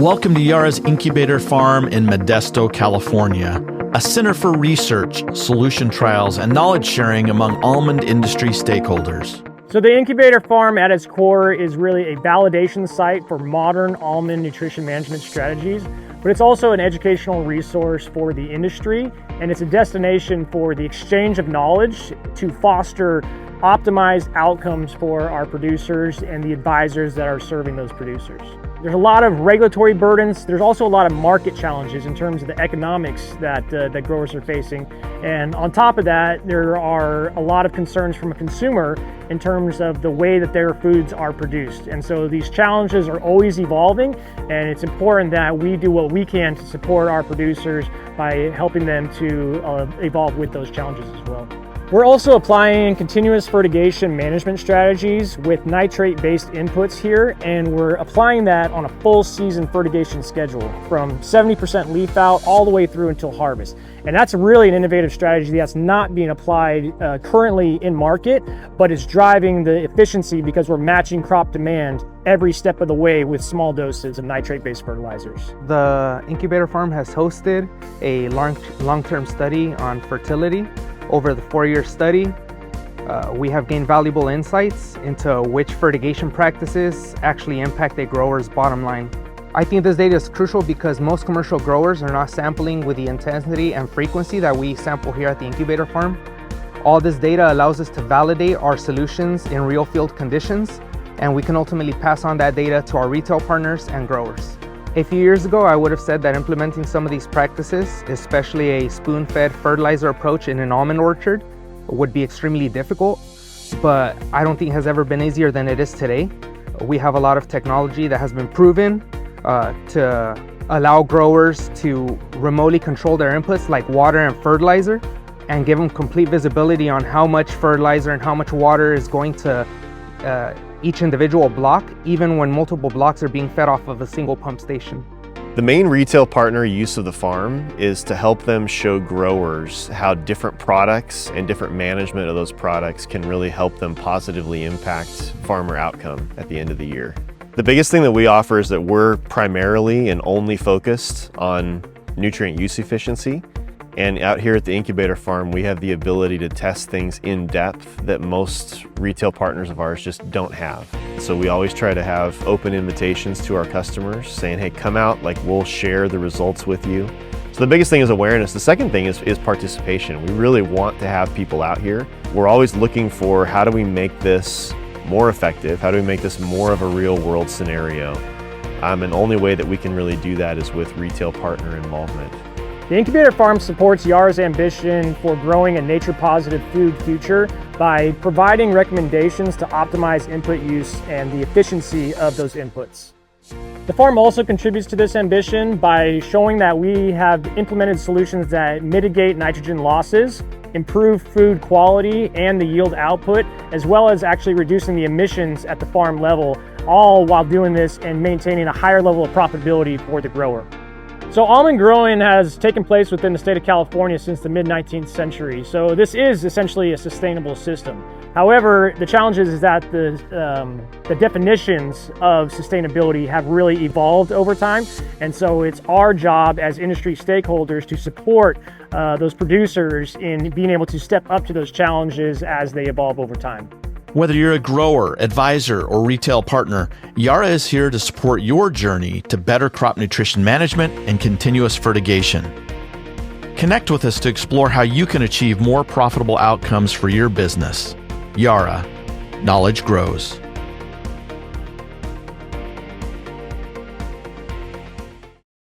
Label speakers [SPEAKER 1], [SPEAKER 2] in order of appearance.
[SPEAKER 1] Welcome to Yara's Incubator Farm in Modesto, California, a center for research, solution trials, and knowledge sharing among almond industry stakeholders.
[SPEAKER 2] So the Incubator Farm at its core is really a validation site for modern almond nutrition management strategies, but it's also an educational resource for the industry, and it's a destination for the exchange of knowledge to foster optimized outcomes for our producers and the advisors that are serving those producers. There's a lot of regulatory burdens. There's also a lot of market challenges in terms of the economics that growers are facing. And on top of that, there are a lot of concerns from a consumer in terms of the way that their foods are produced. And so these challenges are always evolving, and it's important that we do what we can to support our producers by helping them to evolve with those challenges as well. We're also applying continuous fertigation management strategies with nitrate-based inputs here, and we're applying that on a full season fertigation schedule from 70% leaf out all the way through until harvest. And that's really an innovative strategy that's not being applied currently in market, but it's driving the efficiency because we're matching crop demand every step of the way with small doses of nitrate-based fertilizers.
[SPEAKER 3] The Incubator Farm has hosted a long-term study on fertility. Over the 4-year study, we have gained valuable insights into which fertigation practices actually impact a grower's bottom line. I think this data is crucial because most commercial growers are not sampling with the intensity and frequency that we sample here at the Incubator Farm. All this data allows us to validate our solutions in real field conditions, and we can ultimately pass on that data to our retail partners and growers. A few years ago, I would have said that implementing some of these practices, especially a spoon-fed fertilizer approach in an almond orchard, would be extremely difficult, but I don't think it has ever been easier than it is today. We have a lot of technology that has been proven to allow growers to remotely control their inputs like water and fertilizer and give them complete visibility on how much fertilizer and how much water is going to each individual block, even when multiple blocks are being fed off of a single pump station.
[SPEAKER 4] The main retail partner use of the farm is to help them show growers how different products and different management of those products can really help them positively impact farmer outcome at the end of the year. The biggest thing that we offer is that we're primarily and only focused on nutrient use efficiency. And out here at the Incubator Farm, we have the ability to test things in depth that most retail partners of ours just don't have. So we always try to have open invitations to our customers saying, hey, come out, like we'll share the results with you. So the biggest thing is awareness. The second thing is participation. We really want to have people out here. We're always looking for how do we make this more effective? How do we make this more of a real world scenario? And the only way that we can really do that is with retail partner involvement.
[SPEAKER 2] The Incubator Farm supports Yara's ambition for growing a nature-positive food future by providing recommendations to optimize input use and the efficiency of those inputs. The farm also contributes to this ambition by showing that we have implemented solutions that mitigate nitrogen losses, improve food quality and the yield output, as well as actually reducing the emissions at the farm level, all while doing this and maintaining a higher level of profitability for the grower. So almond growing has taken place within the state of California since the mid-19th century. So this is essentially a sustainable system. However, the challenge is that the definitions of sustainability have really evolved over time. And so it's our job as industry stakeholders to support those producers in being able to step up to those challenges as they evolve over time.
[SPEAKER 1] Whether you're a grower, advisor, or retail partner, Yara is here to support your journey to better crop nutrition management and continuous fertigation. Connect with us to explore how you can achieve more profitable outcomes for your business. Yara, knowledge grows.